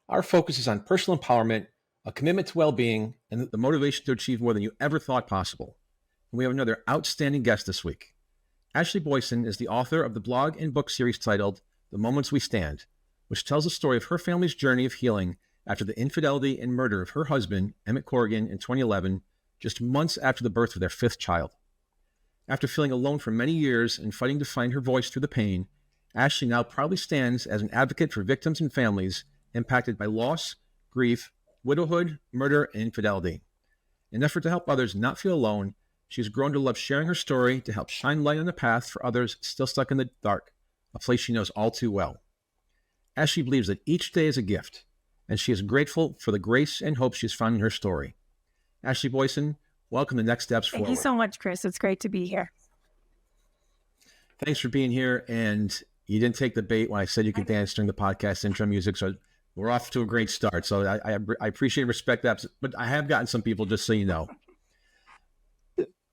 Our focus is on personal empowerment, a commitment to well-being, and the motivation to achieve more than you ever thought possible. And we have another outstanding guest this week. Ashlee Boyson is the author of the blog and book series titled The Moments We Stand, which tells the story of her family's journey of healing after the infidelity and murder of her husband, Emmett Corrigan, in 2011, just months after the birth of their fifth child. After feeling alone for many years and fighting to find her voice through the pain, Ashlee now proudly stands as an advocate for victims and families impacted by loss, grief, widowhood, murder, and infidelity. In an effort to help others not feel alone, she has grown to love sharing her story to help shine light on the path for others still stuck in the dark, a place she knows all too well. Ashlee believes that each day is a gift, and she is grateful for the grace and hope she has found in her story. Ashlee Boyson, welcome to Next Steps Forward. Thank you so much, Chris. It's great to be here. Thanks for being here, and you didn't take the bait when I said you could dance during the podcast intro music, so we're off to a great start. So I appreciate and respect that, but I have gotten some people, just so you know.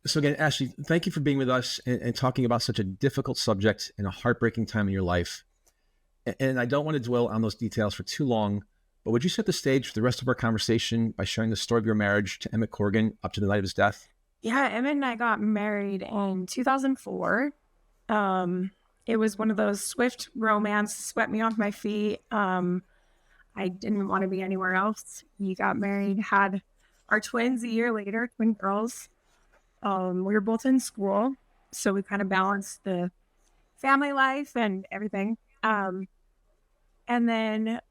So again, Ashlee, thank you for being with us and talking about such a difficult subject in a heartbreaking time in your life. And I don't want to dwell on those details for too long, but would you set the stage for the rest of our conversation by sharing the story of your marriage to Emmett Corrigan up to the night of his death? Yeah, Emmett and I got married in 2004. It was one of those swift romance, swept me off my feet. I didn't want to be anywhere else. We got married, had our twins a year later, twin girls. We were both in school, so we kind of balanced the family life and everything. And then right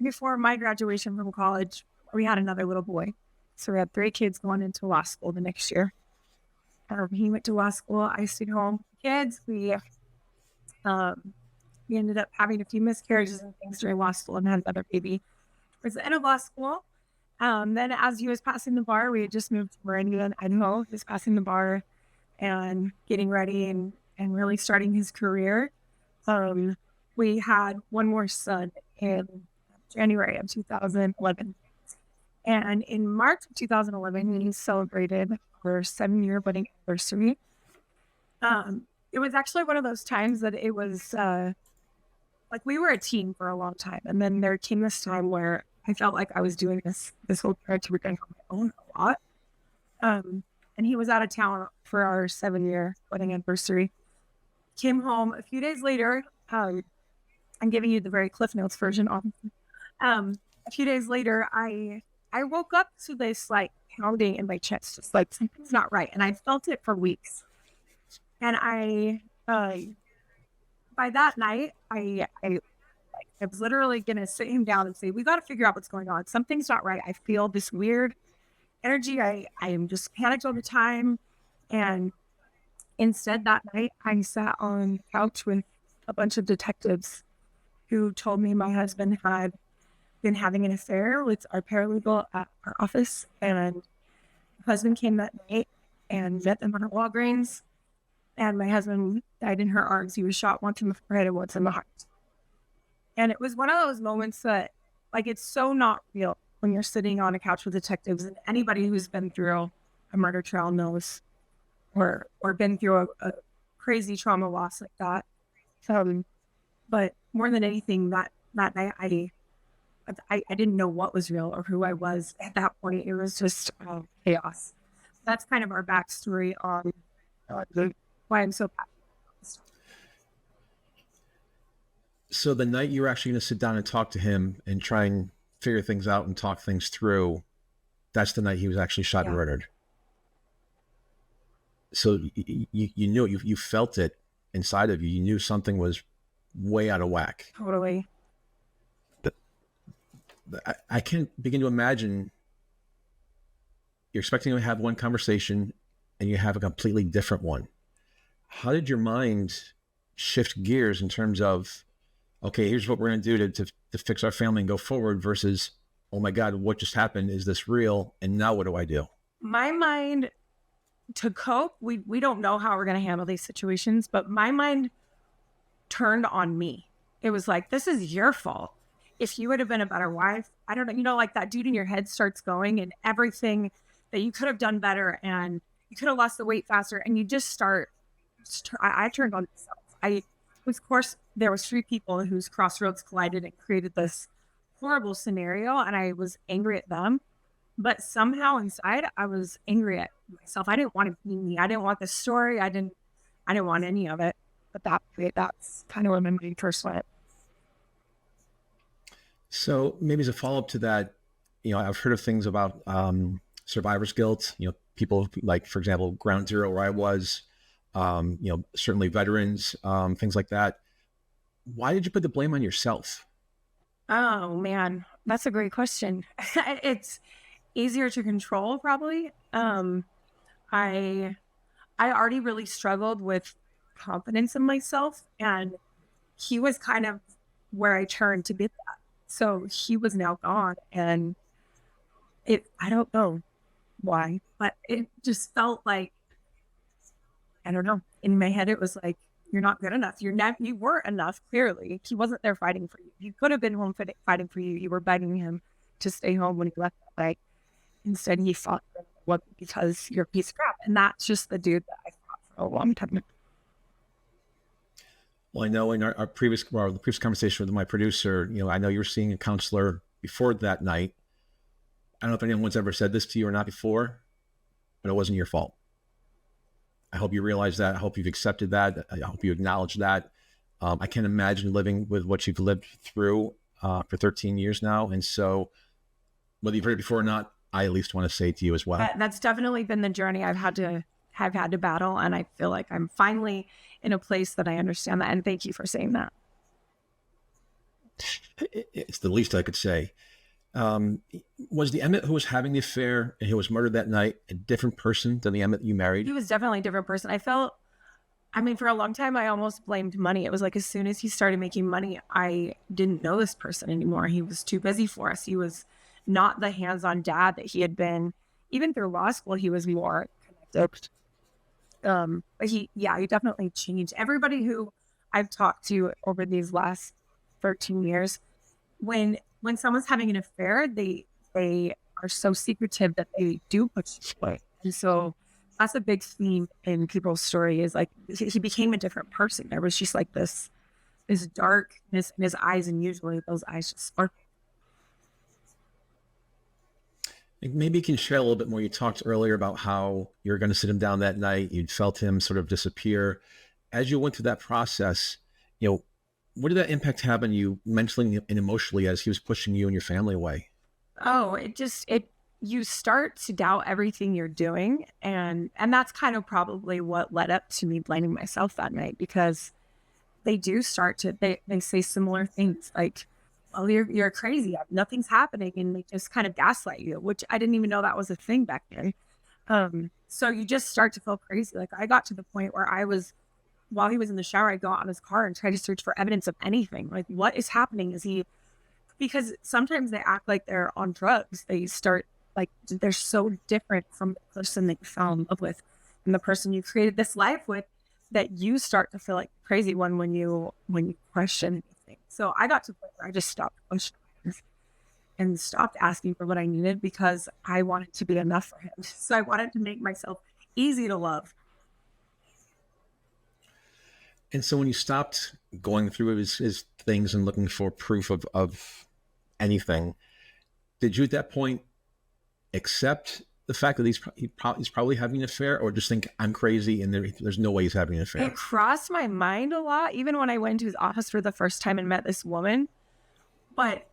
before my graduation from college, we had another little boy. So we had 3 kids going into law school the next year. He went to law school. I stayed home with kids. We ended up having a few miscarriages and things during law school and had another baby towards the end of law school. Then as he was passing the bar, we had just moved to Meridian, Idaho. He was passing the bar and getting ready and really starting his career. We had one more son in January of 2011. And in March of 2011, we celebrated our 7-year wedding anniversary. It was actually one of those times that it was like we were a team for a long time. And then there came this time where I felt like I was doing this whole character on my own a lot. And he was out of town for our 7-year wedding anniversary. Came home a few days later. I'm giving you the very Cliff Notes version. A few days later, I woke up to this like pounding in my chest, just like something's not right. And I felt it for weeks. And by that night, I was literally going to sit him down and say, we got to figure out what's going on. Something's not right. I feel this weird energy. I am just panicked all the time. And instead that night, I sat on the couch with a bunch of detectives who told me my husband had been having an affair with our paralegal at our office. And my husband came that night and met them at Walgreens. And my husband died in her arms. He was shot once in the forehead and once in the heart. And it was one of those moments that, like, it's so not real when you're sitting on a couch with detectives, and anybody who's been through a murder trial knows, or been through a crazy trauma loss like that. But more than anything, that night, I didn't know what was real or who I was at that point. It was just chaos. That's kind of our backstory on why I'm so passionate. So the night you were actually going to sit down and talk to him and try and figure things out and talk things through, that's the night he was actually shot and murdered. So you knew it, you felt it inside of you. You knew something was way out of whack. Totally. I can't begin to imagine you're expecting to have one conversation and you have a completely different one. How did your mind shift gears in terms of, okay, here's what we're going to do to fix our family and go forward versus, oh my God, what just happened? Is this real? And now what do I do? My mind, to cope, we don't know how we're going to handle these situations, but my mind turned on me. It was like, this is your fault. If you would have been a better wife, I don't know, like that dude in your head starts going and everything that you could have done better and you could have lost the weight faster. And you just start, I turned on myself. Of course, there was 3 people whose crossroads collided and created this horrible scenario and I was angry at them. But somehow inside I was angry at myself. I didn't want to be me. I didn't want the story. I didn't want any of it. But that's kind of where my mind first went. So maybe as a follow up to that, I've heard of things about survivor's guilt. People like, for example, Ground Zero, where I was. Certainly veterans, things like that. Why did you put the blame on yourself? Oh man, that's a great question. It's easier to control probably. I I already really struggled with confidence in myself, and he was kind of where I turned to get that. So he was now gone, and I don't know why, but it just felt like, I don't know. In my head, it was like, you're not good enough. You weren't enough. Clearly, he wasn't there fighting for you. He could have been home fighting for you. You were begging him to stay home when he left. Like, instead, he fought for what, because you're a piece of crap. And that's just the dude that I fought for a long time. Well, I know in the previous conversation with my producer, I know you were seeing a counselor before that night. I don't know if anyone's ever said this to you or not before, but it wasn't your fault. I hope you realize that. I hope you've accepted that. I hope you acknowledge that. I can't imagine living with what you've lived through for 13 years now. And so whether you've heard it before or not, I at least want to say to you as well. That's definitely been the journey I've had to battle. And I feel like I'm finally in a place that I understand that. And thank you for saying that. It's the least I could say. Was the Emmett who was having the affair and who was murdered that night a different person than the Emmett you married? He was definitely a different person. For a long time, I almost blamed money. It was like, as soon as he started making money, I didn't know this person anymore. He was too busy for us. He was not the hands-on dad that he had been. Even through law school, he was more connected. But he definitely changed. Everybody who I've talked to over these last 13 years, when someone's having an affair, they are so secretive that they do push you away. And so that's a big theme in people's story, is like, he became a different person. There was just like this darkness in his eyes, and usually those eyes just sparkle. Maybe you can share a little bit more. You talked earlier about how you were going to sit him down that night. You'd felt him sort of disappear. As you went through that process, what did that impact have on you mentally and emotionally as he was pushing you and your family away? Oh, you start to doubt everything you're doing. And that's kind of probably what led up to me blaming myself that night, because they do start to, they say similar things like, oh, you're crazy. Nothing's happening. And they just kind of gaslight you, which I didn't even know that was a thing back then. So you just start to feel crazy. Like, I got to the point where while he was in the shower, I'd go out in his car and try to search for evidence of anything. Like, what is happening? Because sometimes they act like they're on drugs. They start, like, they're so different from the person that you fell in love with and the person you created this life with, that you start to feel like the crazy one when you question anything. So I got to the point where I just stopped questioning and stopped asking for what I needed, because I wanted to be enough for him. So I wanted to make myself easy to love. And so when you stopped going through his things and looking for proof of anything, did you at that point accept the fact that he's probably having an affair, or just think, I'm crazy and there's no way he's having an affair? It crossed my mind a lot, even when I went to his office for the first time and met this woman. But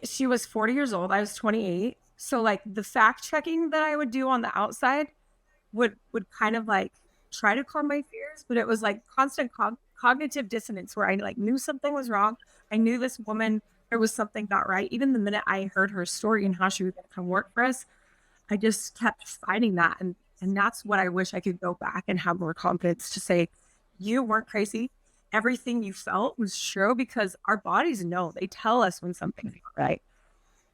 she was 40 years old. I was 28. So like, the fact checking that I would do on the outside would kind of like try to calm my fears, but it was like constant cognitive dissonance, where I like knew something was wrong. I knew this woman, there was something not right. Even the minute I heard her story and how she was going to come work for us, I just kept fighting that. And that's what I wish I could go back and have more confidence to say, you weren't crazy. Everything you felt was true, because our bodies know, they tell us when something's not right.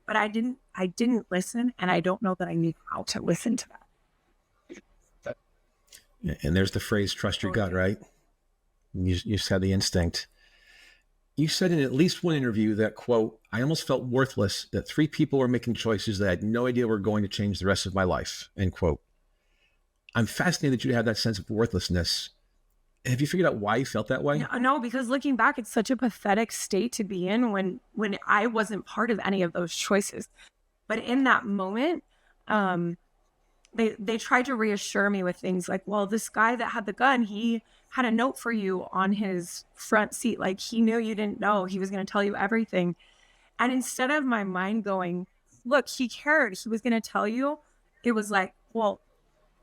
But I didn't listen. And I don't know that I knew how to listen to that. And there's the phrase, trust your gut, right? You just had the instinct. You said in at least one interview that, quote, I almost felt worthless, that 3 people were making choices that I had no idea were going to change the rest of my life, end quote. I'm fascinated that you had that sense of worthlessness. Have you figured out why you felt that way? No, because looking back, it's such a pathetic state to be in when I wasn't part of any of those choices. But in that moment, um, they tried to reassure me with things like, well, this guy that had the gun, he had a note for you on his front seat. Like he knew you didn't know. He was going to tell you everything. And instead of my mind going, look, he cared, he was going to tell you, it was like, well,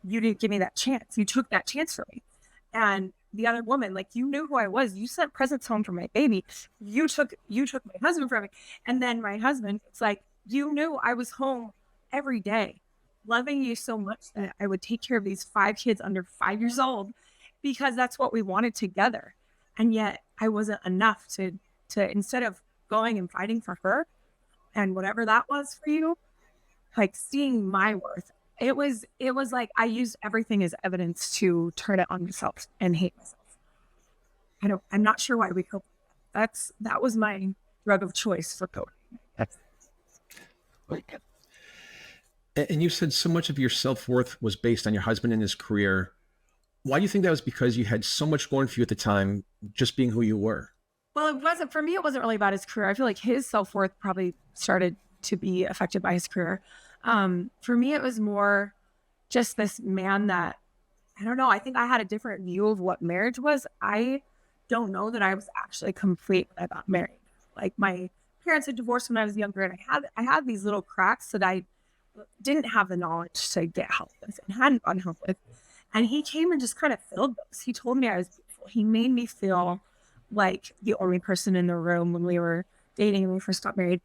you didn't give me that chance. You took that chance for me. And the other woman, like, you knew who I was. You sent presents home for my baby. You took my husband from me. And then my husband, it's like, you knew I was home every day, loving you so much that I would take care of these 5 kids under 5 years old because that's what we wanted together. And yet I wasn't enough to instead of going and fighting for her and whatever that was for you, like seeing my worth. It was like I used everything as evidence to turn it on myself and hate myself. I'm not sure why we cope. That was my drug of choice for coping. And you said so much of your self-worth was based on your husband and his career. Why do you think that was? Because you had so much going for you at the time, just being who you were? Well, it wasn't for me. It wasn't really about his career. I feel like his self-worth probably started to be affected by his career. For me, it was more just this man that, I don't know. I think I had a different view of what marriage was. I don't know that I was actually complete when I got married. Like my parents had divorced when I was younger, and I had these little cracks that I didn't have the knowledge to get help with and hadn't gotten help with. And he came and just kind of filled those. He told me I was beautiful. He made me feel like the only person in the room when we were dating and we first got married.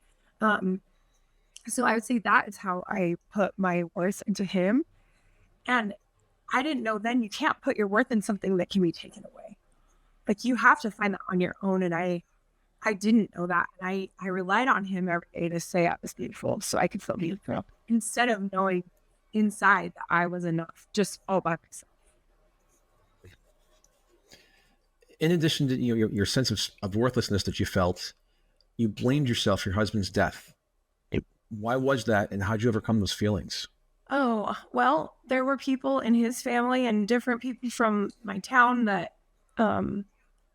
So I would say that is how I put my worth into him. And I didn't know then you can't put your worth in something that can be taken away. Like you have to find that on your own. And I didn't know that. And I relied on him every day to say I was beautiful so I could feel beautiful instead of knowing inside that I was enough just all by myself. In addition to your sense of worthlessness that you felt, you blamed yourself for your husband's death. Why was that, and how'd you overcome those feelings? Oh, well, there were people in his family and different people from my town that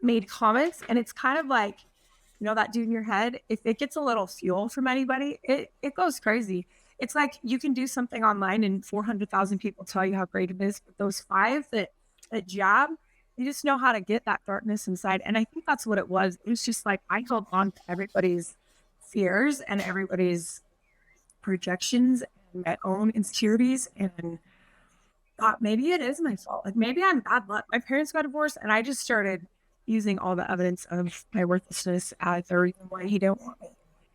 made comments. And it's kind of like, that dude in your head, if it gets a little fuel from anybody, it goes crazy. It's like you can do something online and 400,000 people tell you how great it is. But those 5 that jab, you just know how to get that darkness inside. And I think that's what it was. It was just like I held on to everybody's fears and everybody's projections and my own insecurities and thought maybe it is my fault. Like maybe I'm bad luck. My parents got divorced and I just started using all the evidence of my worthlessness as the reason why he didn't want me.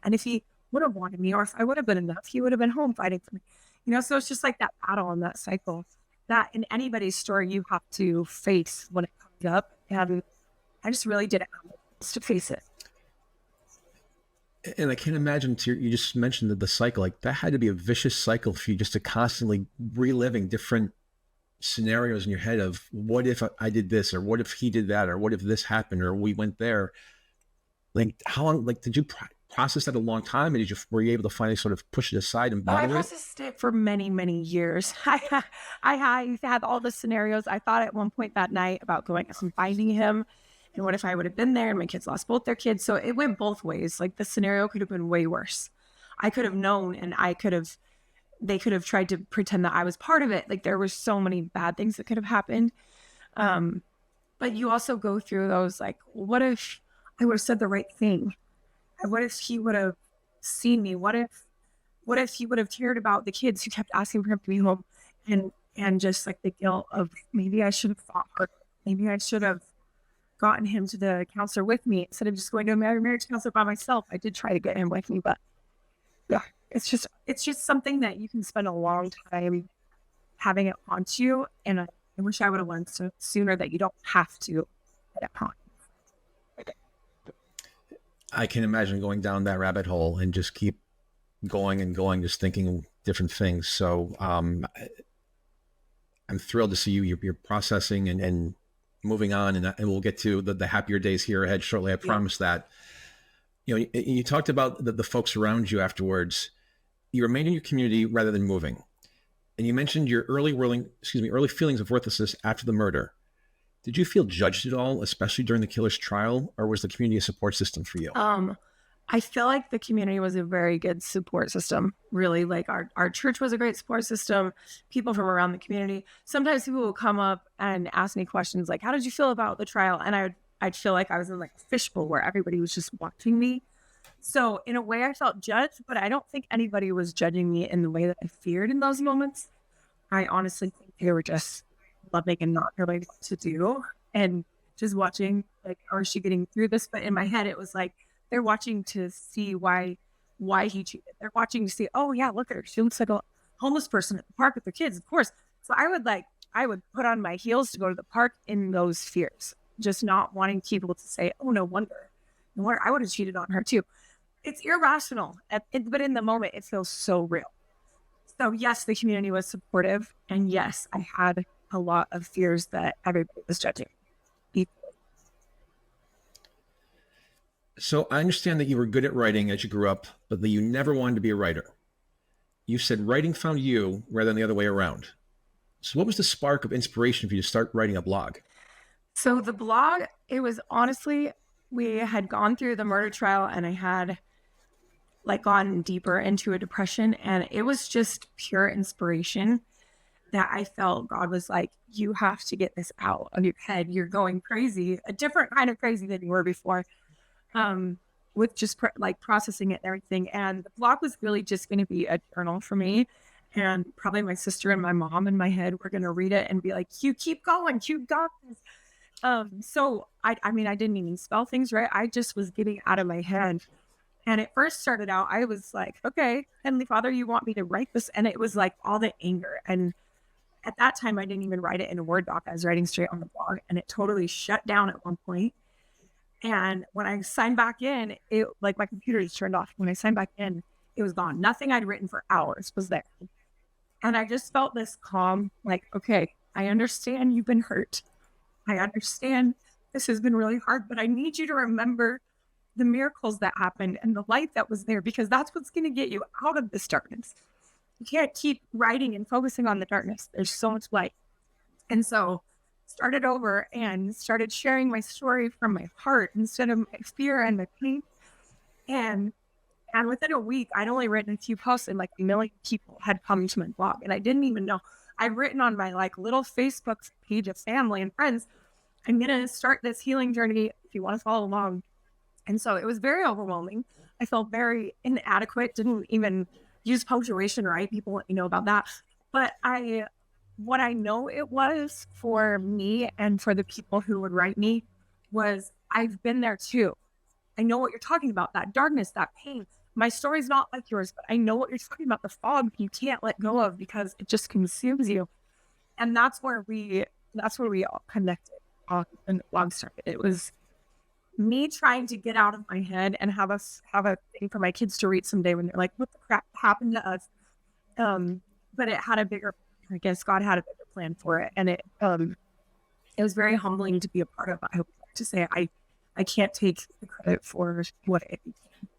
And if he would have wanted me or if I would have been enough, he would have been home fighting for me. So it's just like that battle and that cycle that in anybody's story you have to face when it comes up. And I just really didn't have the to face it. And I can't imagine, you just mentioned the cycle, like that had to be a vicious cycle for you just to constantly reliving different scenarios in your head of what if I did this, or what if he did that, or what if this happened, or we went there. Like how long, like did you process that a long time? And were you able to finally sort of push it aside and I battle it? processed it for many, many years. I had all the scenarios. I thought at one point that night about going and finding him. And what if I would have been there and my kids lost both their kids? So it went both ways. Like the scenario could have been way worse. I could have known and they could have tried to pretend that I was part of it. Like there were so many bad things that could have happened. But you also go through those like, what if I would have said the right thing? What if he would have seen me? What if he would have cared about the kids who kept asking for him to be home? And just like the guilt of maybe I should have fought harder. Maybe I should have gotten him to the counselor with me instead of just going to a marriage counselor by myself. I did try to get him with me, but yeah, it's just something that you can spend a long time having it haunt you. And I wish I would have learned sooner that you don't have to let it haunt. I can imagine going down that rabbit hole and just keep going and going, just thinking different things. So I'm thrilled to see you're processing and moving on, and we'll get to the happier days here ahead shortly. I promise that. You talked about the folks around you afterwards. You remained in your community rather than moving, and you mentioned your early feelings of worthlessness after the murder. Did you feel judged at all, especially during the killer's trial, or was the community a support system for you? I feel like the community was a very good support system. Really, like our church was a great support system. People from around the community. Sometimes people would come up and ask me questions like, "How did you feel about the trial?" And I'd feel like I was in like a fishbowl where everybody was just watching me. So in a way, I felt judged, but I don't think anybody was judging me in the way that I feared in those moments. I honestly think they were just loving and not knowing what to do and just watching, like, how is she getting through this? But in my head, it was like they're watching to see why he cheated. They're watching to see, oh yeah, look at her. She looks like a homeless person at the park with their kids, of course. So I would put on my heels to go to the park in those fears, just not wanting people to say, oh, no wonder. No wonder I would have cheated on her too. It's irrational, but in the moment, it feels so real. So yes, the community was supportive, and yes, I had a lot of fears that everybody was judging me. So I understand that you were good at writing as you grew up, but that you never wanted to be a writer. You said writing found you rather than the other way around. So what was the spark of inspiration for you to start writing a blog? So the blog, it was honestly, we had gone through the murder trial, and I had like gone deeper into a depression, and it was just pure inspiration that I felt God was like, you have to get this out of your head. You're going crazy, a different kind of crazy than you were before. With just like processing it and everything. And the blog was really just going to be a journal for me. And probably my sister and my mom in my head were going to read it and be like, you keep going, you got this. So I mean, I didn't even spell things right. I just was getting out of my head. And it first started out, I was like, okay, Heavenly Father, you want me to write this? And it was like all the anger. And at that time, I didn't even write it in a Word doc. I was writing straight on the blog, and it totally shut down at one point. And when I signed back in, it like my computer just turned off. When I signed back in, it was gone. Nothing I'd written for hours was there. And I just felt this calm, like, okay, I understand you've been hurt. I understand this has been really hard, but I need you to remember the miracles that happened and the light that was there, because that's what's going to get you out of this darkness. You can't keep writing and focusing on the darkness. There's so much light. And so started over and started sharing my story from my heart instead of my fear and my pain. And within a week, I'd only written a few posts, and like 1 million people had come to my blog. And I didn't even know. I'd written on my like little Facebook page of family and friends, I'm going to start this healing journey if you want to follow along. And so it was very overwhelming. I felt very inadequate, didn't even use punctuation right. People let me know about that. But what I know it was for me and for the people who would write me was, I've been there too. I know what you're talking about, that darkness, that pain. My story's not like yours, but I know what you're talking about, the fog you can't let go of because it just consumes you. And that's where we all connected and the blog started. It was me trying to get out of my head and have a thing for my kids to read someday when they're like, what the crap happened to us? But it had a bigger, I guess God had a bigger plan for it. And it was very humbling to be a part of. I would like to say I can't take the credit for what it became.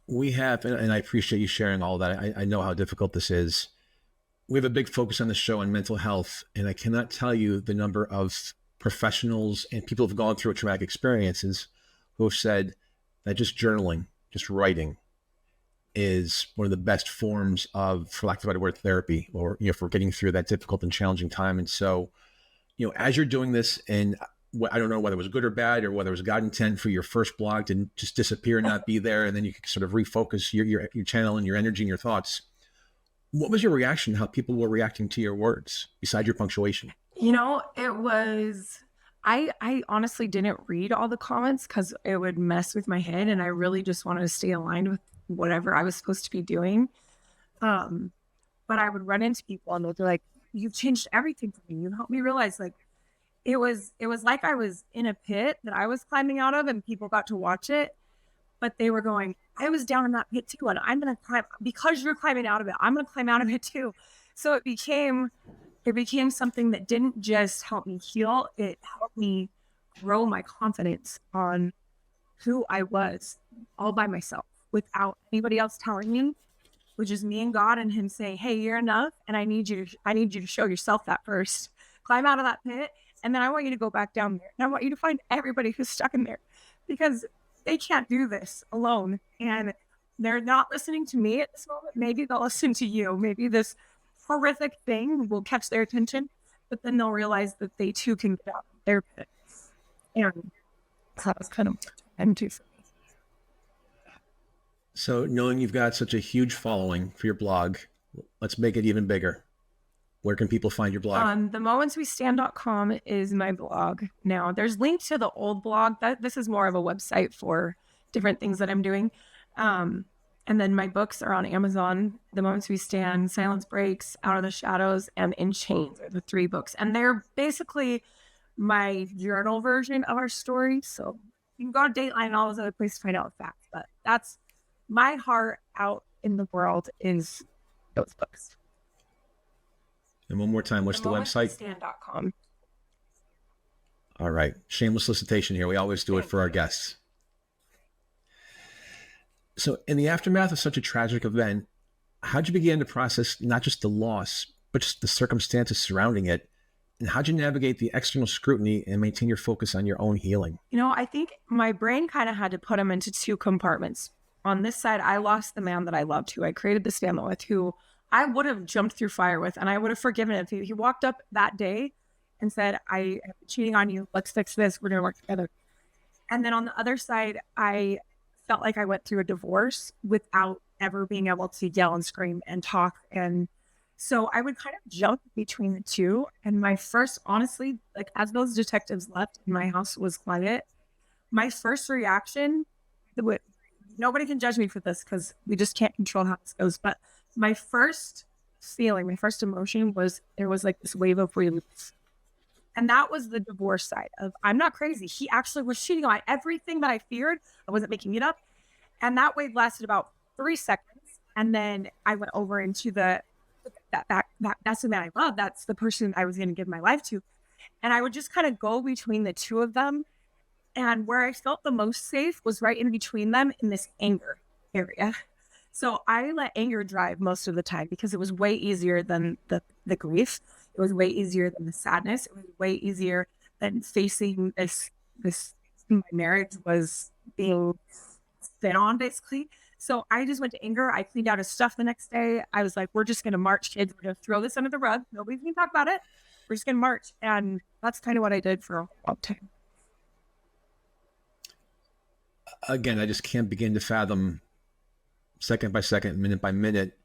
We have, and I appreciate you sharing all that. I know how difficult this is. We have a big focus on the show on mental health, and I cannot tell you the number of professionals and people who've gone through traumatic experiences who have said that just journaling, just writing, is one of the best forms of, for lack of a better word, therapy, or for getting through that difficult and challenging time. And so, as you're doing this, and I don't know whether it was good or bad, or whether it was God intent for your first blog to just disappear and not be there, and then you could sort of refocus your channel and your energy and your thoughts. What was your reaction? How people were reacting to your words besides your punctuation? It was, I honestly didn't read all the comments because it would mess with my head, and I really just wanted to stay aligned with whatever I was supposed to be doing. But I would run into people and they'd be like, you've changed everything for me. You helped me realize, like, it was like I was in a pit that I was climbing out of, and people got to watch it, but they were going, I was down in that pit too, and I'm going to climb, because you're climbing out of it, I'm going to climb out of it too. So it became something that didn't just help me heal, it helped me grow my confidence on who I was all by myself without anybody else telling me, which is me and God and him saying, hey, you're enough. And I need you to show yourself that first. climb out of that pit, and then I want you to go back down there. And I want you to find everybody who's stuck in there, because they can't do this alone. And they're not listening to me at this moment. Maybe they'll listen to you. Maybe this horrific thing will catch their attention, but then they'll realize that they too can get out of their pit. And that was kind of empty for me. So knowing you've got such a huge following for your blog, let's make it even bigger. Where can people find your blog? TheMomentsWeStand.com is my blog now. There's links to the old blog. This is more of a website for different things that I'm doing. And then my books are on Amazon. The Moments We Stand, Silence Breaks, Out of the Shadows, and In Chains are the 3 books. And they're basically my journal version of our story. So you can go to Dateline and all those other places to find out the facts. But that's my heart out in the world, is those books. And one more time, what's the website? TheMomentsWeStand.com. All right. Shameless solicitation here. We always do it for our guests. So in the aftermath of such a tragic event, how'd you begin to process not just the loss, but just the circumstances surrounding it? And how'd you navigate the external scrutiny and maintain your focus on your own healing? I think my brain kind of had to put them into 2 compartments. On this side, I lost the man that I loved, who I created this family with, who I would have jumped through fire with, and I would have forgiven him if he walked up that day and said, I am cheating on you. Let's fix this. We're going to work together. And then on the other side, I felt like I went through a divorce without ever being able to yell and scream and talk. And so I would kind of jump between the 2. And my first, honestly, like as those detectives left and my house was quiet, my first reaction, nobody can judge me for this because we just can't control how this goes. But my first feeling, my first emotion was there was like this wave of relief. And that was the divorce side of, I'm not crazy. He actually was cheating on everything that I feared. I wasn't making it up. And that wave lasted about 3 seconds. And then I went over into that's the man I love. That's the person I was going to give my life to. And I would just kind of go between the 2 of them. And where I felt the most safe was right in between them in this anger area. So I let anger drive most of the time because it was way easier than the grief. It was way easier than the sadness. It was way easier than facing this my marriage was being spit on, basically. So I just went to anger. I cleaned out his stuff the next day. I was like, we're just going to march, kids. We're going to throw this under the rug. Nobody's going to talk about it. We're just going to march. And that's kind of what I did for a long time. Again, I just can't begin to fathom, second by second, minute by minute,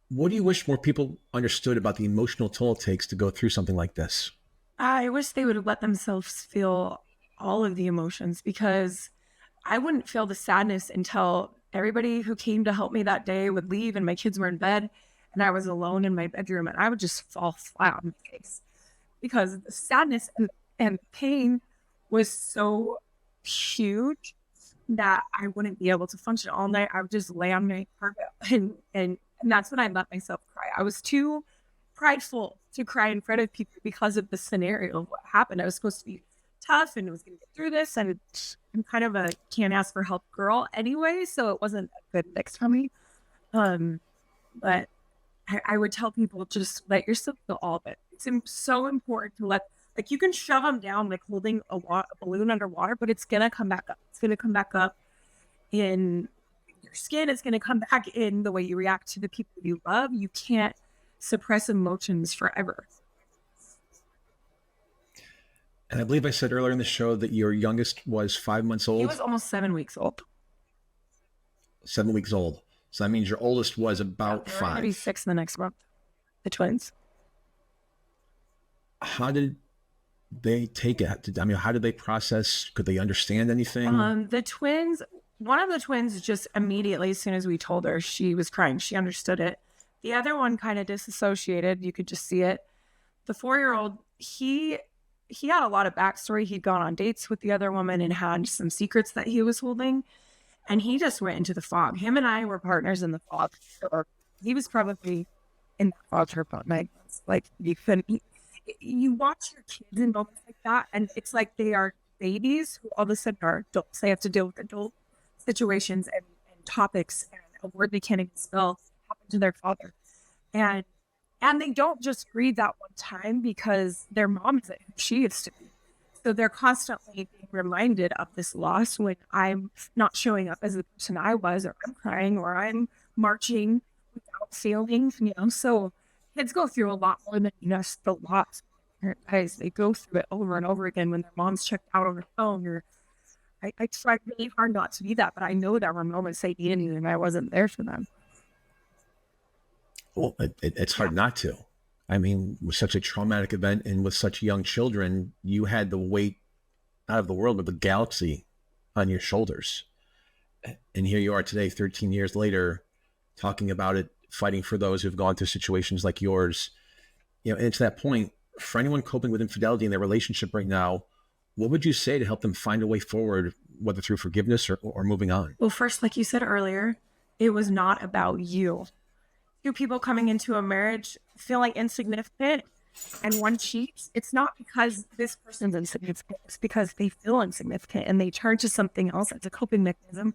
what do you wish more people understood about the emotional toll it takes to go through something like this? I wish they would have let themselves feel all of the emotions, because I wouldn't feel the sadness until everybody who came to help me that day would leave and my kids were in bed and I was alone in my bedroom, and I would just fall flat on my face because the sadness and pain was so huge that I wouldn't be able to function all night. I would just lay on my carpet and that's when I let myself cry. I was too prideful to cry in front of people because of the scenario of what happened. I was supposed to be tough and was going to get through this, and I'm kind of a can't ask for help girl anyway, so it wasn't a good mix for me. But I would tell people, just let yourself feel all of it. It's so important to you can shove them down like holding a balloon underwater, but it's going to come back up. It's going to come back up in your skin. It's going to come back in the way you react to the people you love. You can't suppress emotions forever. And I believe I said earlier in the show that your youngest was 5 months old. He was almost 7 weeks old. 7 weeks old. So that means your oldest was about 5. They're going to be 6 in the next month. The twins. How did they take it? How did they process? Could they understand anything? The twins, one of the twins just immediately, as soon as we told her, she was crying. She understood it. The other one kind of disassociated. You could just see it. The 4-year-old, he had a lot of backstory. He'd gone on dates with the other woman and had some secrets that he was holding. And he just went into the fog. Him and I were partners in the fog. He was probably in the fog for about 9 months. Like, you watch your kids in moments like that, and it's like they are babies who all of a sudden are adults. They have to deal with adult situations and topics, and a word they can't even spell happened to their father. And And they don't just grieve that one time because their mom isn't who she used to be. So they're constantly being reminded of this loss when I'm not showing up as the person I was, or I'm crying, or I'm marching without feeling, So kids go through a lot more than just the loss. Guys, they go through it over and over again when their mom's checked out on her phone. Or I tried really hard not to be that, but I know there were moments they needed me and I wasn't there for them. Well, it's hard not to. I mean, with such a traumatic event and with such young children, you had the weight out of the world with the galaxy on your shoulders. And here you are today, 13 years later, talking about it, fighting for those who've gone through situations like yours. And it's that point, for anyone coping with infidelity in their relationship right now, what would you say to help them find a way forward, whether through forgiveness or moving on? Well, first, like you said earlier, it was not about you. Two people coming into a marriage feeling insignificant and one cheats, it's not because this person's insignificant. It's because they feel insignificant and they turn to something else as a coping mechanism.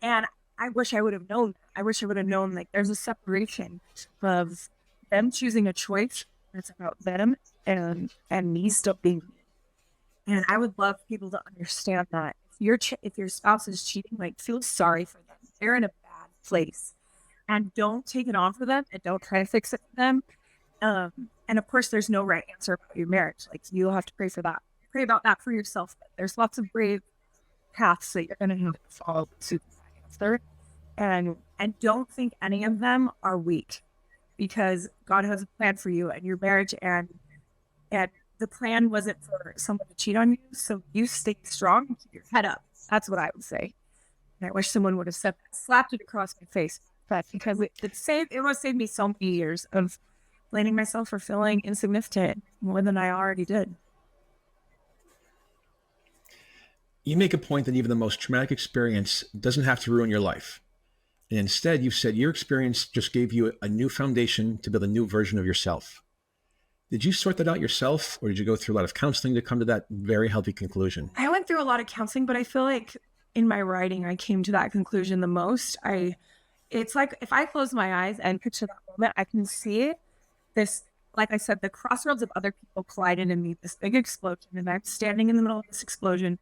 And I wish I would have known. I wish I would have known, like, there's a separation of them choosing a choice that's about them and me still being me. And I would love people to understand that if your spouse is cheating, like, feel sorry for them. They're in a bad place. And don't take it on for them and don't try to fix it for them. And of course, there's no right answer about your marriage. Like, you'll have to pray for that. Pray about that for yourself. But there's lots of brave paths that you're going to have to follow to answer. And don't think any of them are weak, because God has a plan for you and your marriage. And the plan wasn't for someone to cheat on you. So you stay strong and keep your head up. That's what I would say. And I wish someone would have slapped it across my face. But because it would have saved me so many years of blaming myself for feeling insignificant more than I already did. You make a point that even the most traumatic experience doesn't have to ruin your life. And instead, you've said your experience just gave you a new foundation to build a new version of yourself. Did you sort that out yourself, or did you go through a lot of counseling to come to that very healthy conclusion? I went through a lot of counseling, but I feel like in my writing, I came to that conclusion the most. It's like if I close my eyes and picture that moment, I can see this, like I said, the crossroads of other people collided in me, this big explosion, and I'm standing in the middle of this explosion.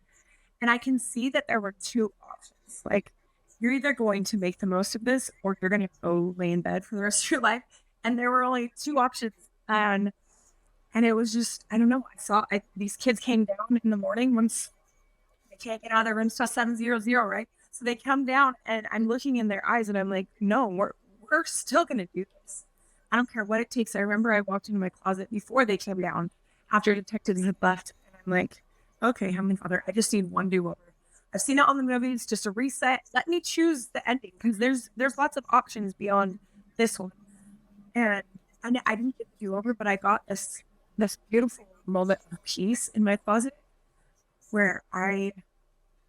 And I can see that there were two options. Like, you're either going to make the most of this or you're going to go lay in bed for the rest of your life. And there were only two options. And it was just, I don't know. These kids came down in the morning once they can't get out of their rooms till 7:00, right? So they come down and I'm looking in their eyes and I'm like, no, we're still going to do this. I don't care what it takes. I remember I walked into my closet before they came down after detectives had left. And I'm like, okay, Heavenly Father, I just need one do-over. I've seen it on the movies, just a reset. Let me choose the ending, because there's lots of options beyond this one. And I didn't get the do-over, but I got this beautiful moment of peace in my closet where I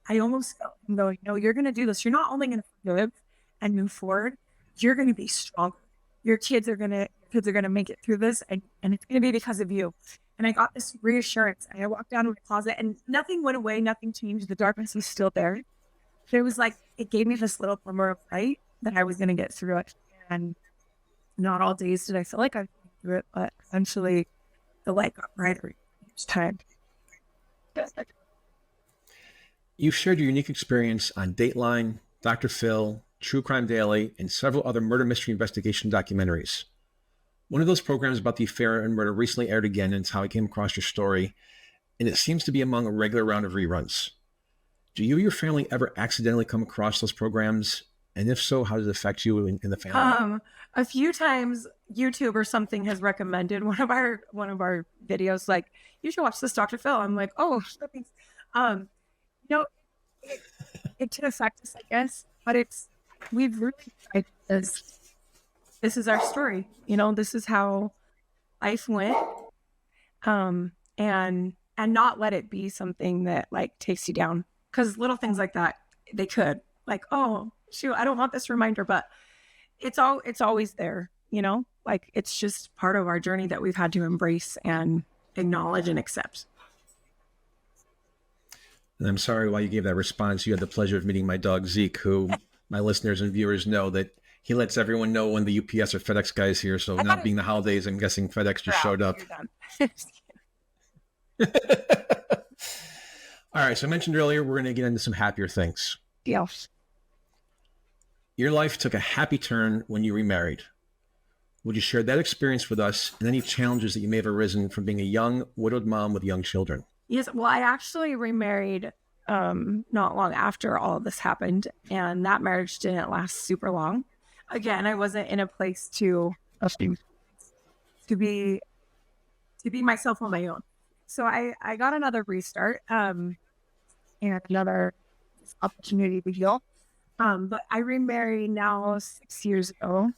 almost felt him going, no, you're going to do this. You're not only going to forgive and move forward, you're going to be stronger. Your kids are going to make it through this, and it's going to be because of you. And I got this reassurance. And I walked down to my closet and nothing went away. Nothing changed. The darkness was still there. But it was like, it gave me this little glimmer of light that I was going to get through it. And not all days did I feel like I was getting through it, but eventually the light got brighter each time. You've shared your unique experience on Dateline, Dr. Phil, True Crime Daily, and several other murder mystery investigation documentaries. One of those programs about the affair and murder recently aired again, and it's how I came across your story, and it seems to be among a regular round of reruns. Do you or your family ever accidentally come across those programs? And if so, how does it affect you in the family? A few times YouTube or something has recommended one of our videos, like, you should watch this Dr. Phil. I'm like, oh, thanks. It can affect us, I guess, but we've really tried this. This is our story. This is how life went. And not let it be something that, like, takes you down. Because little things like that, they could, like, oh, shoot, I don't want this reminder, but it's always there, like, it's just part of our journey that we've had to embrace and acknowledge and accept. And I'm sorry while you gave that response, you had the pleasure of meeting my dog, Zeke, who my listeners and viewers know that He lets everyone know when the UPS or FedEx guy is here. So not being the holidays, I'm guessing FedEx just showed up. You're done. All right. So I mentioned earlier, we're going to get into some happier things. Yes. Your life took a happy turn when you remarried. Would you share that experience with us and any challenges that you may have arisen from being a young widowed mom with young children? Yes. Well, I actually remarried not long after all of this happened, and that marriage didn't last super long. Again, I wasn't in a place to be myself on my own. So I got another restart and another opportunity to heal. But I remarried now 6 years ago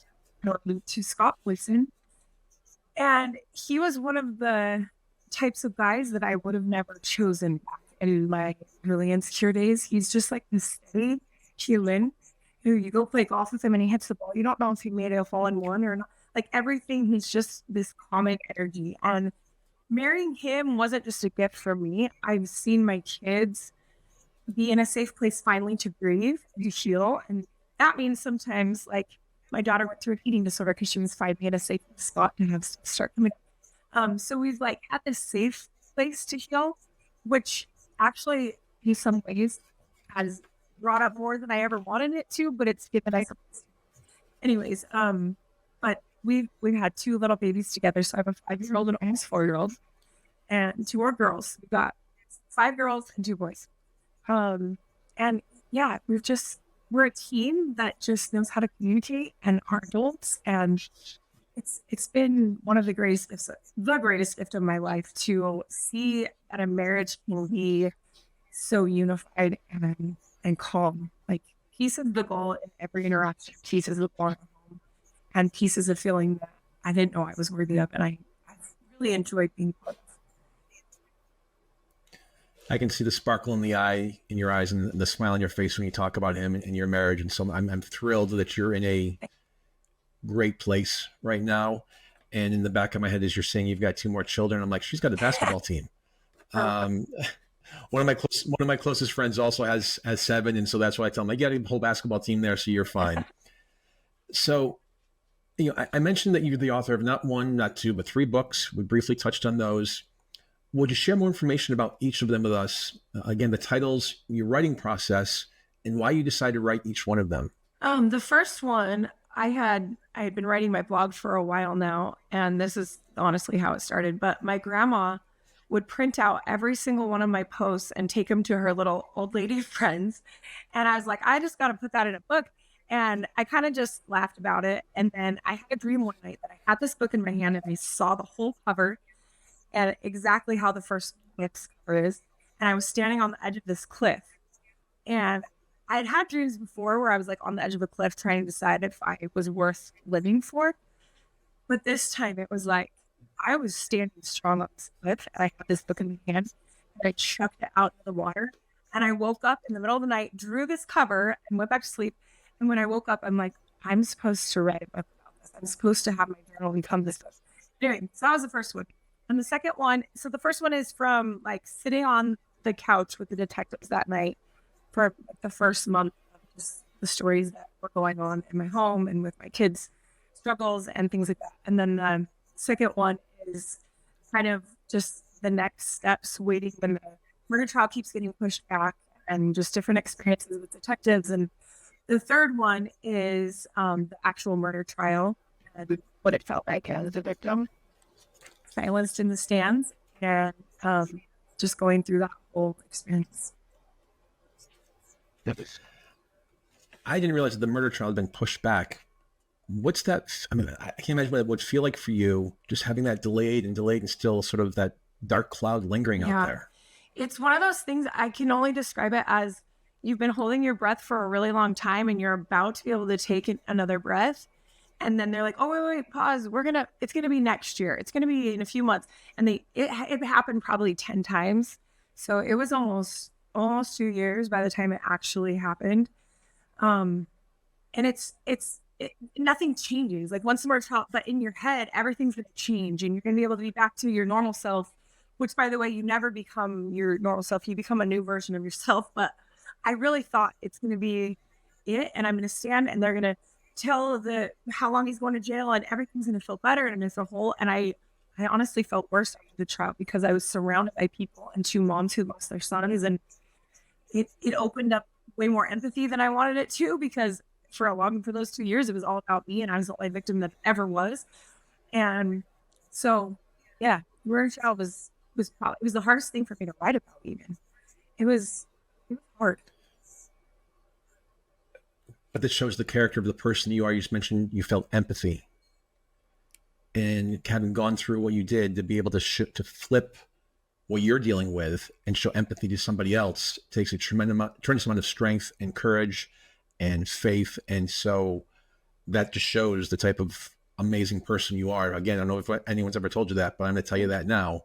to Scott Boyson. And he was one of the types of guys that I would have never chosen back in my really insecure days. He's just like this steady chillin' who you go play golf with him and he hits the ball. You don't know if he made a fall in one or not. Like everything, he's just this calming energy. And marrying him wasn't just a gift for me. I've seen my kids be in a safe place finally to grieve, to heal. And that means sometimes, like, my daughter went through an eating disorder because she was finally in a safe spot and have start coming. So we've like had this safe place to heal, which actually in some ways has brought up more than I ever wanted it to, but it's given us anyways. But we've had 2 little babies together. So I have a 5-year-old and almost 4-year-old and 2 more girls. We've got 5 girls and 2 boys. And yeah, we're a team that just knows how to communicate and are adults. And it's been one of the greatest gift of my life to see that a marriage can be so unified and calm. Like peace is the goal in every interaction. Peace is the goal, and peace is a feeling that I didn't know I was worthy of. And I really enjoyed being part of. I can see the sparkle in your eyes and the smile on your face when you talk about him and your marriage. And so I'm thrilled that you're in a great place right now. And in the back of my head, as you're saying you've got 2 more children, I'm like, she's got a basketball team. One of my closest friends also has 7. And so that's why I tell him, I got a whole basketball team there. So you're fine. So, I mentioned that you're the author of not 1, not 2, but 3 books. We briefly touched on those. Would you share more information about each of them with us? Again, the titles, your writing process, and why you decided to write each one of them. The first one, I had been writing my blog for a while now, and this is honestly how it started. But my grandma would print out every single one of my posts and take them to her little old lady friends. And I was like, I just got to put that in a book. And I kind of just laughed about it. And then I had a dream one night that I had this book in my hand and I saw the whole cover and exactly how the first cover is. And I was standing on the edge of this cliff. And I had had dreams before where I was like on the edge of a cliff trying to decide if I was worth living for. But this time it was like I was standing strong on this cliff and I had this book in my hand and I chucked it out in the water. And I woke up in the middle of the night, drew this cover and went back to sleep. And when I woke up, I'm like, I'm supposed to write a book about this. I'm supposed to have my journal become this book. Anyway, so that was the first one. And the second one, so the first one is from like sitting on the couch with the detectives that night for the first month of just the stories that were going on in my home and with my kids' struggles and things like that. And then the second one is kind of just the next steps waiting when the murder trial keeps getting pushed back and just different experiences with detectives. And the third one is the actual murder trial and what it felt like as a victim. Silenced in the stands and just going through that whole experience. I didn't realize that the murder trial had been pushed back. What's that? I mean, I can't imagine what it would feel like for you just having that delayed and still sort of that dark cloud lingering out there. It's one of those things I can only describe it as you've been holding your breath for a really long time and you're about to be able to take another breath. And then they're like, oh, wait, pause. It's going to be next year. It's going to be in a few months. And it happened probably 10 times. So it was almost 2 years by the time it actually happened. And nothing changes. Like once the murder trial, but in your head, everything's going to change and you're going to be able to be back to your normal self, which by the way, you never become your normal self. You become a new version of yourself. But I really thought it's going to be it. And I'm going to stand and they're going to tell how long he's going to jail and everything's going to feel better and it's a whole. And I honestly felt worse after the trial because I was surrounded by people and two moms who lost their sons, and it opened up way more empathy than I wanted it to, because for those 2 years it was all about me and I was the only victim that ever was. And so yeah, Remarriage was probably, it was the hardest thing for me to write about. Even it was hard. But this shows the character of the person you are. You just mentioned you felt empathy, and having gone through what you did, to be able to flip what you're dealing with and show empathy to somebody else takes a tremendous amount of strength and courage and faith. And so that just shows the type of amazing person you are. Again, I don't know if anyone's ever told you that, but I'm going to tell you that now,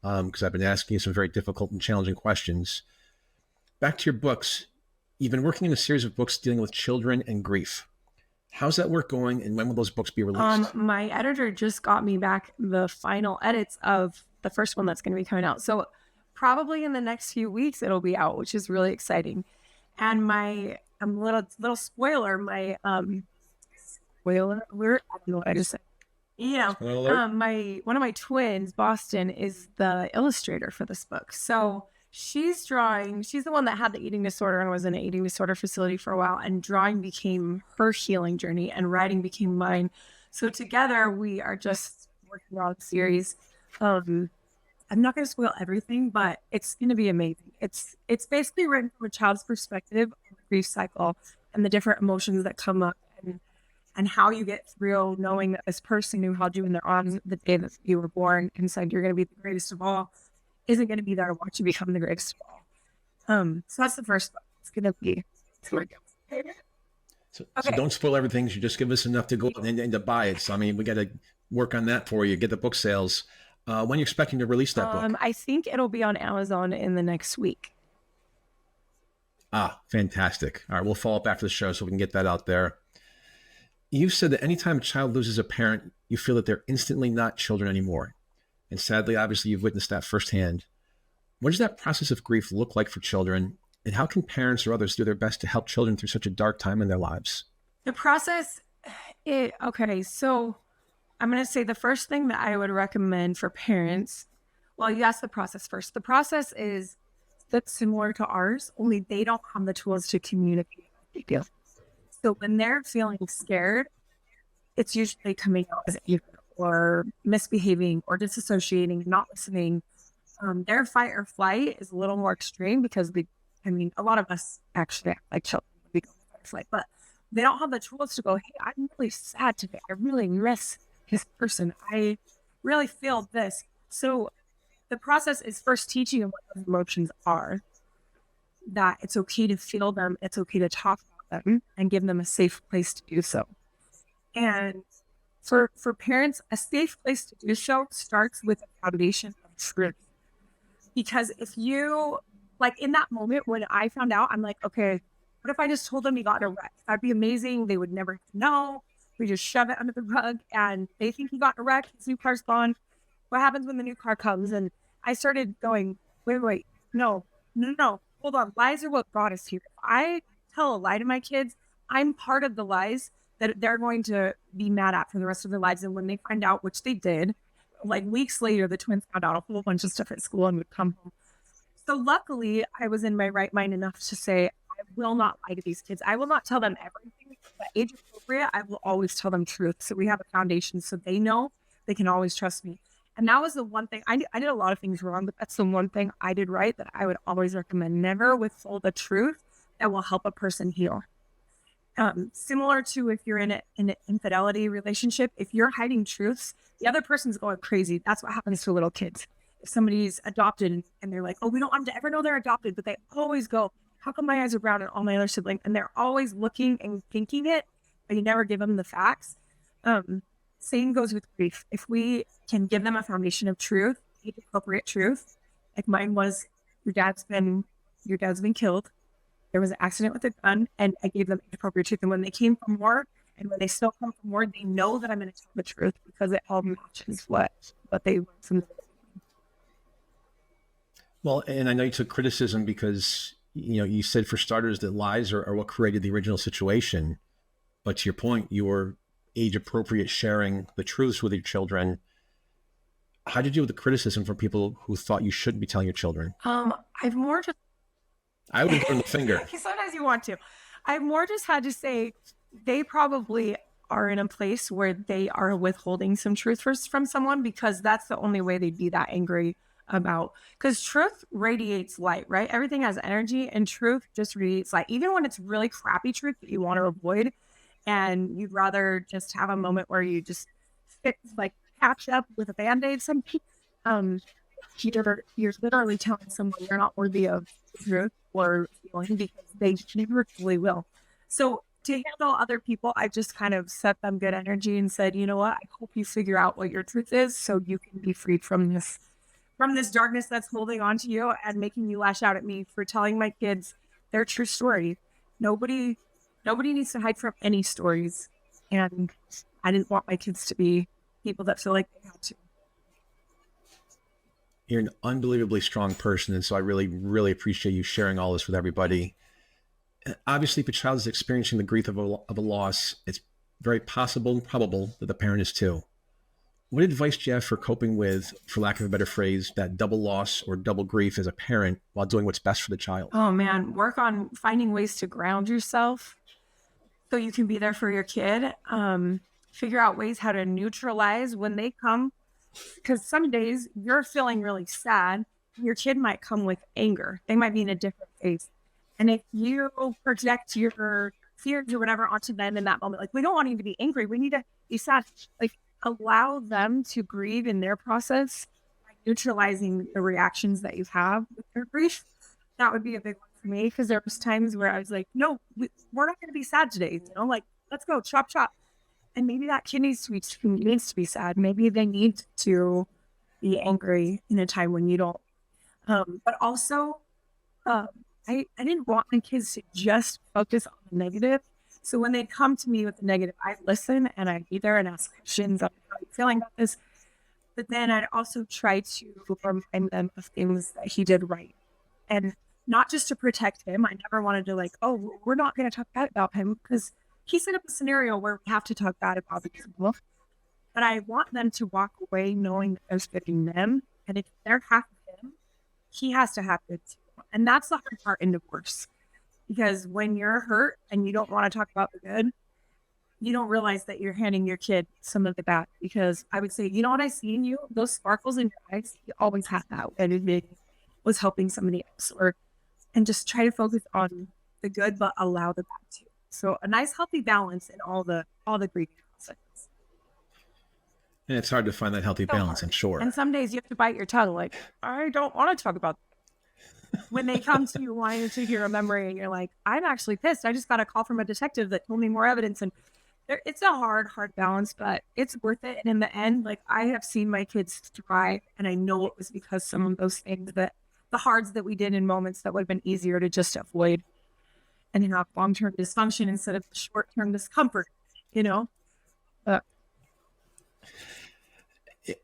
because I've been asking you some very difficult and challenging questions. Back to your books. You've been working in a series of books dealing with children and grief. How's that work going, and when will those books be released? My editor just got me back the final edits of the first one that's going to be coming out. So probably in the next few weeks it'll be out, which is really exciting. And my little spoiler, my spoiler alert, I don't know what I just said. Yeah. One of my twins, Boston, is the illustrator for this book. So she's the one that had the eating disorder and was in an eating disorder facility for a while, and drawing became her healing journey and writing became mine. So together we are just working on a series. I'm not going to spoil everything, but it's going to be amazing. It's basically written from a child's perspective on the grief cycle and the different emotions that come up, and how you get through knowing that this person who held you in their arms the day that you were born and said you're going to be the greatest of all isn't going to be there to watch you become the greatest of all. So that's the first book. It's going to be. So don't spoil everything. You just give us enough to go and to buy it. So, I mean, we got to work on that for you, get the book sales. When are you expecting to release that book? I think it'll be on Amazon in the next week. Fantastic. All right, we'll follow up after the show so we can get that out there. You said that anytime a child loses a parent, you feel that they're instantly not children anymore. And sadly, obviously, you've witnessed that firsthand. What does that process of grief look like for children? And how can parents or others do their best to help children through such a dark time in their lives? The process, okay, so I'm going to say the first thing that I would recommend for parents, well, you asked the process first. The process is that's similar to ours, only they don't have the tools to communicate what they feel. So when they're feeling scared, it's usually coming out as anger or misbehaving or disassociating, not listening. Their fight or flight is a little more extreme because a lot of us actually act like children when we go fight or flight, but they don't have the tools to go, hey, I'm really sad today. I really miss this person. I really feel this. So the process is first teaching them what those emotions are, that it's okay to feel them, it's okay to talk about them, and give them a safe place to do so. And for parents, a safe place to do so starts with a foundation of truth. Because if you, like in that moment when I found out, I'm like, okay, what if I just told them he got in a wreck? That'd be amazing. They would never know. We just shove it under the rug and they think he got in a wreck. His new car's gone. What happens when the new car comes? And I started going, wait, no. Hold on. Lies are what brought us here. If I tell a lie to my kids, I'm part of the lies that they're going to be mad at for the rest of their lives. And when they find out, which they did, like weeks later, the twins found out a whole bunch of stuff at school and would come home. So luckily, I was in my right mind enough to say, I will not lie to these kids. I will not tell them everything, but age appropriate, I will always tell them truth. So we have a foundation so they know they can always trust me. And that was the one thing, I did a lot of things wrong, but that's the one thing I did right that I would always recommend. Never withhold the truth that will help a person heal. Similar to if you're in an infidelity relationship, if you're hiding truths, the other person's going crazy. That's what happens to little kids. If somebody's adopted and they're like, oh, we don't want them to ever know they're adopted, but they always go, how come my eyes are brown and all my other siblings? And they're always looking and thinking it, but you never give them the facts. Same goes with grief. If we can give them a foundation of truth, age-appropriate truth, like mine was, your dad's been killed. There was an accident with a gun, and I gave them age-appropriate truth. And when they came from work, and when they still come from work, they know that I'm going to tell the truth because it all matches what they learned from the. Well, and I know you took criticism because, you said for starters that lies are what created the original situation. But to your point, your age appropriate sharing the truths with your children. How did you deal with the criticism from people who thought you shouldn't be telling your children? I've more just I would have given the finger. sometimes you want to. I've more just had to say they probably are in a place where they are withholding some truth from someone, because that's the only way they'd be that angry about. Because truth radiates light, right? Everything has energy, and truth just radiates light. Even when it's really crappy truth that you want to avoid, and you'd rather just have a moment where you just like patch up with a band-aid. Um, you're literally telling someone you're not worthy of truth or feeling, because they never truly will. So to handle other people, I just kind of set them good energy and said, you know what, I hope you figure out what your truth is so you can be freed from this darkness that's holding on to you and making you lash out at me for telling my kids their true story. Nobody needs to hide from any stories. And I didn't want my kids to be people that feel like they had to. You're an unbelievably strong person. And so I really, really appreciate you sharing all this with everybody. Obviously, if a child is experiencing the grief of a loss, it's very possible and probable that the parent is too. What advice do you have for coping with, for lack of a better phrase, that double loss or double grief as a parent while doing what's best for the child? Oh man, work on finding ways to ground yourself so you can be there for your kid. Figure out ways how to neutralize when they come, because some days you're feeling really sad. Your kid might come with anger. They might be in a different phase. And if you project your fears or whatever onto them in that moment, like, we don't want you to be angry. We need to be sad. Like, allow them to grieve in their process by neutralizing the reactions that you have with their grief. That would be a big one for me, because there was times where I was like, no, we're not going to be sad today. Like, let's go, chop, chop. And maybe that kid needs to be sad. Maybe they need to be angry in a time when you don't. But also, I didn't want my kids to just focus on the negative. So when they come to me with the negative, I listen and I'd be there and ask questions on how you're feeling about this. But then I'd also try to remind them of things that he did right. And not just to protect him. I never wanted to we're not going to talk bad about him, because he set up a scenario where we have to talk bad about people. But I want them to walk away knowing that I was fitting them. And if they're half of him, he has to have it too. And that's the hard part in divorce, because when you're hurt and you don't want to talk about the good, you don't realize that you're handing your kid some of the bad. Because I would say, you know what I see in you? Those sparkles in your eyes, you always had that when it was helping somebody else. And just try to focus on the good, but allow the bad too. So a nice healthy balance in all the grieving processes. And it's hard to find that healthy balance, I'm sure. And some days you have to bite your tongue, like, I don't want to talk about when they come to you wanting to hear a memory and you're like, I'm actually pissed. I just got a call from a detective that told me more evidence. And it's a hard balance, but it's worth it. And in the end, like, I have seen my kids thrive, and I know it was because some of those things, that the hards that we did in moments that would have been easier to just avoid and have long-term dysfunction instead of short-term discomfort, In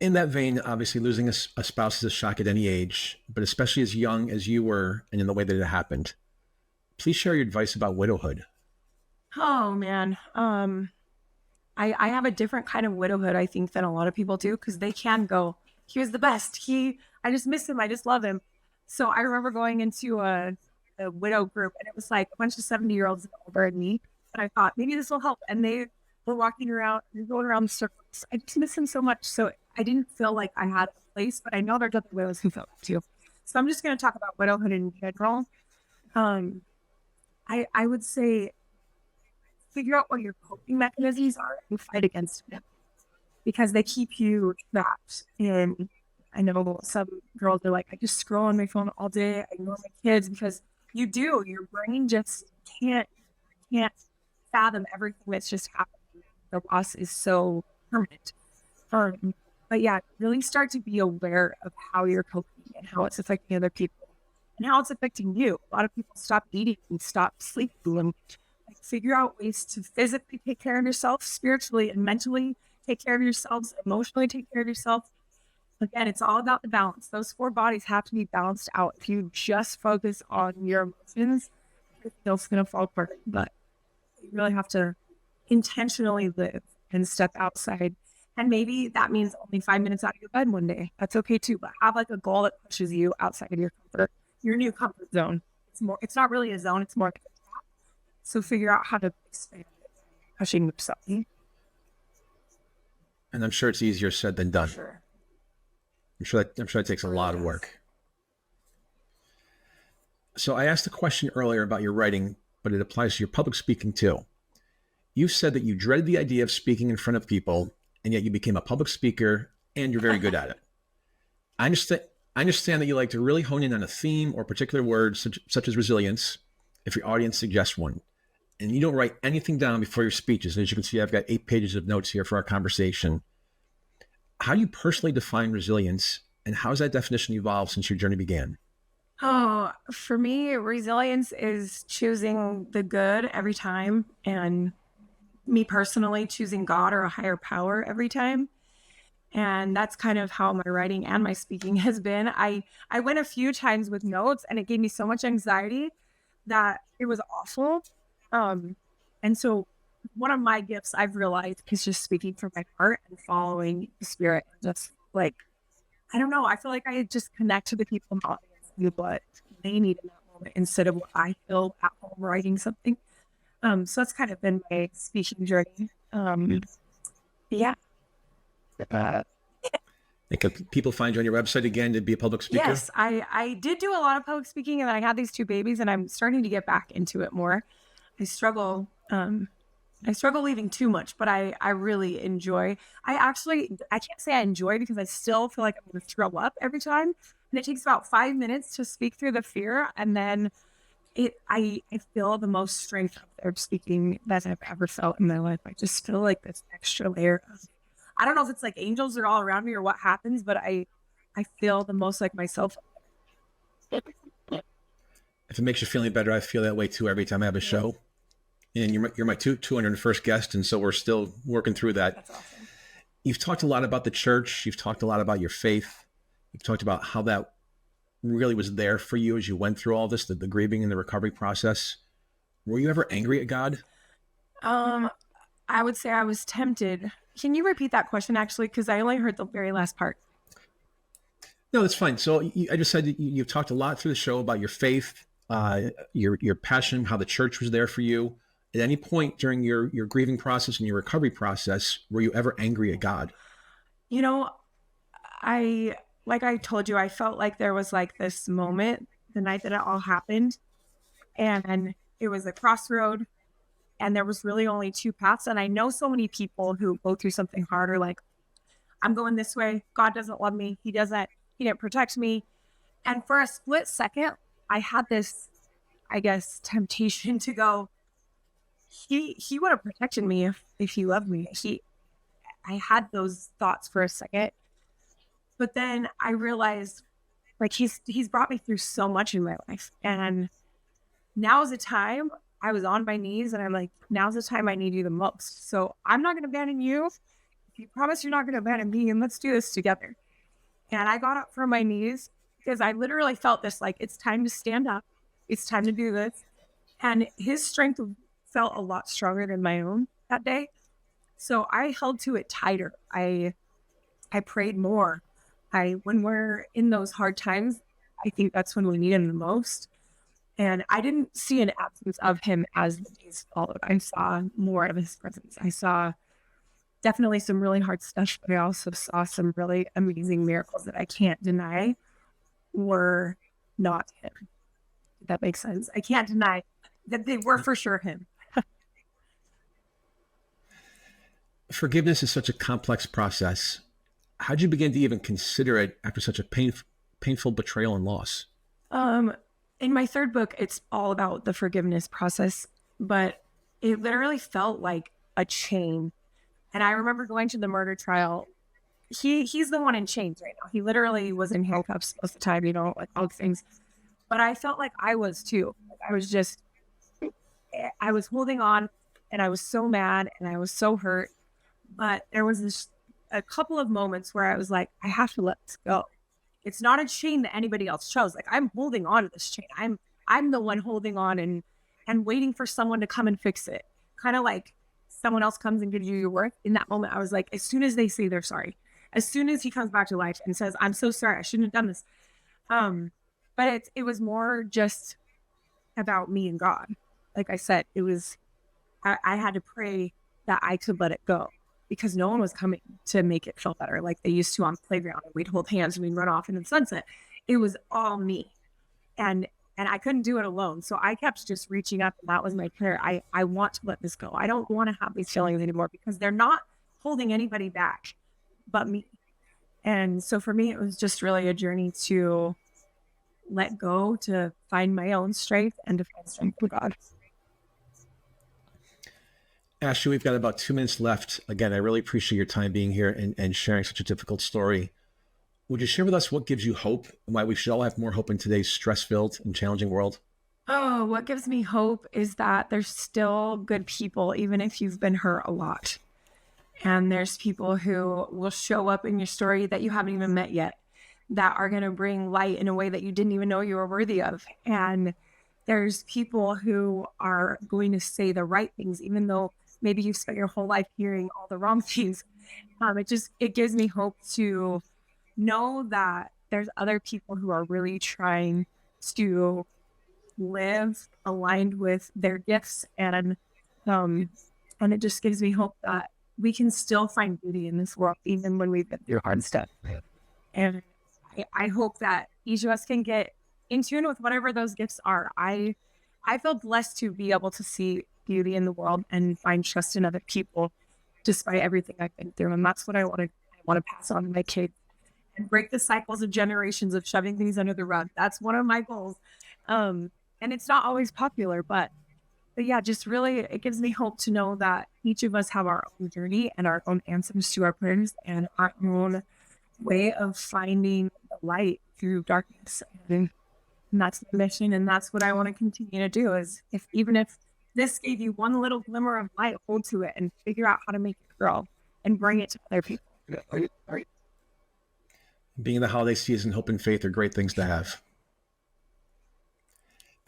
that vein, obviously losing a spouse is a shock at any age, but especially as young as you were and in the way that it happened. Please share your advice about widowhood. Oh, man. I have a different kind of widowhood, I think, than a lot of people do, because they can go, he was the best. I just miss him. I just love him. So I remember going into a widow group, and it was like a bunch of 70-year-olds over and me. And I thought, maybe this will help. And they were walking around and going around the circles. I just miss him so much. So I didn't feel like I had a place, but I know there's other widows who felt too. So I'm just going to talk about widowhood in general. I would say figure out what your coping mechanisms are and fight against them, because they keep you trapped. And I know some girls are like, I just scroll on my phone all day. I ignore my kids, because you do. Your brain just can't fathom everything that's just happening. The loss is so permanent. But yeah, really start to be aware of how you're coping and how it's affecting other people and how it's affecting you. A lot of people stop eating and stop sleeping, and figure out ways to physically take care of yourself, spiritually and mentally take care of yourselves, emotionally take care of yourself. Again, it's all about the balance. Those 4 bodies have to be balanced out. If you just focus on your emotions, everything else is going to fall apart. But you really have to intentionally live and step outside. And maybe that means only 5 minutes out of your bed one day. That's okay too. But have like a goal that pushes you outside of your new comfort zone. It's not really a zone, it's more like a trap. So figure out how to expand it, pushing yourself. And I'm sure it's easier said than done. Sure. I'm sure that takes a lot of work. So I asked a question earlier about your writing, but it applies to your public speaking too. You said that you dreaded the idea of speaking in front of people, and yet you became a public speaker and you're very good at it. I understand that you like to really hone in on a theme or particular words such as resilience if your audience suggests one. And you don't write anything down before your speeches. As you can see, I've got 8 pages of notes here for our conversation. How do you personally define resilience, and how has that definition evolved since your journey began? Oh, for me, resilience is choosing the good every time, and me personally choosing God or a higher power every time. And that's kind of how my writing and my speaking has been. I went a few times with notes, and it gave me so much anxiety that it was awful. And so one of my gifts I've realized is just speaking from my heart and following the spirit. Just like, I don't know, I feel like I just connect to the people in the audience and what they need in that moment instead of what I feel at home writing something. So that's kind of been my speaking journey. Yeah. And can people find you on your website again to be a public speaker? Yes, I did do a lot of public speaking, and then I had these 2 babies, and I'm starting to get back into it more. I struggle leaving too much, but I really enjoy. I can't say I enjoy because I still feel like I'm going to throw up every time. And it takes about 5 minutes to speak through the fear. And then I feel the most strength of speaking that I've ever felt in my life. I just feel like this extra layer of, I don't know if it's like angels are all around me or what happens, but I feel the most like myself. If it makes you feel any better, I feel that way too every time I have a show. And you're my 201st guest, and so we're still working through that. That's awesome. You've talked a lot about the church. You've talked a lot about your faith. You've talked about how that really was there for you as you went through all this, the grieving and the recovery process. Were you ever angry at God? I would say I was tempted. Can you repeat that question, actually? Because I only heard the very last part. No, that's fine. So I just said that you've talked a lot through the show about your faith, your passion, how the church was there for you. At any point during your grieving process and your recovery process, were you ever angry at God? You know, like I told you, I felt like there was like this moment the night that it all happened, and it was a crossroad, and there was really only 2 paths. And I know so many people who go through something hard are like, I'm going this way. God doesn't love me. He didn't protect me. And for a split second, I had this, I guess, temptation to go, he would have protected me if he loved me. I had those thoughts for a second, but then I realized like he's brought me through so much in my life, and now's the time. I was on my knees, and I'm like, now's the time I need you the most. So I'm not going to abandon you. If you promise you're not going to abandon me, and let's do this together. And I got up from my knees because I literally felt this, like, it's time to stand up. It's time to do this. And his strength felt a lot stronger than my own that day. So I held to it tighter. I prayed more. When we're in those hard times, I think that's when we need him the most. And I didn't see an absence of him as the days followed. I saw more of his presence. I saw definitely some really hard stuff, but I also saw some really amazing miracles that I can't deny were not him. If that makes sense. I can't deny that they were for sure him. Forgiveness is such a complex process. How'd you begin to even consider it after such a painful betrayal and loss? In my 3rd book, it's all about the forgiveness process, but it literally felt like a chain. And I remember going to the murder trial. He's the one in chains right now. He literally was in handcuffs most of the time, like all the things. But I felt like I was too. I was holding on, and I was so mad, and I was so hurt. But there was a couple of moments where I was like, I have to let this go. It's not a chain that anybody else chose. Like, I'm holding on to this chain. I'm the one holding on and waiting for someone to come and fix it. Kind of like someone else comes and gives you your worth, in that moment, I was like, as soon as they say they're sorry, as soon as he comes back to life and says, I'm so sorry, I shouldn't have done this. But it was more just about me and God. Like I said, it was, I had to pray that I could let it go, because no one was coming to make it feel better like they used to on the playground. We'd hold hands and we'd run off into the sunset. It was all me. And I couldn't do it alone. So I kept just reaching up, and that was my prayer. I want to let this go. I don't want to have these feelings anymore, because they're not holding anybody back but me. And so for me, it was just really a journey to let go, to find my own strength, and to find strength from God. Ashlee, we've got about 2 minutes left. Again, I really appreciate your time being here and sharing such a difficult story. Would you share with us what gives you hope and why we should all have more hope in today's stress-filled and challenging world? Oh, what gives me hope is that there's still good people, even if you've been hurt a lot. And there's people who will show up in your story that you haven't even met yet, that are going to bring light in a way that you didn't even know you were worthy of. And there's people who are going to say the right things, even though maybe you've spent your whole life hearing all the wrong things. It gives me hope to know that there's other people who are really trying to live aligned with their gifts. And it just gives me hope that we can still find beauty in this world, even when we've been through hard stuff. And I hope that each of us can get in tune with whatever those gifts are. I feel blessed to be able to see beauty in the world and find trust in other people, despite everything I've been through. And that's what I want to pass on to my kids, and break the cycles of generations of shoving things under the rug. That's one of my goals. And it's not always popular, but yeah, just really, it gives me hope to know that each of us have our own journey and our own answers to our prayers and our own way of finding the light through darkness. And that's the mission. And that's what I want to continue to do, is even if this gave you one little glimmer of light, hold to it and figure out how to make it grow and bring it to other people. Being the holiday season, hope and faith are great things to have.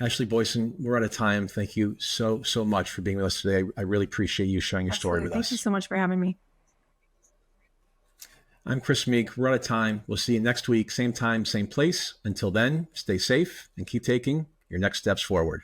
Ashlee Boyson, we're out of time. Thank you so much for being with us today. I really appreciate you sharing your story with us. Thank you so much for having me. I'm Chris Meek. We're out of time. We'll see you next week, same time, same place. Until then, stay safe and keep taking your next steps forward.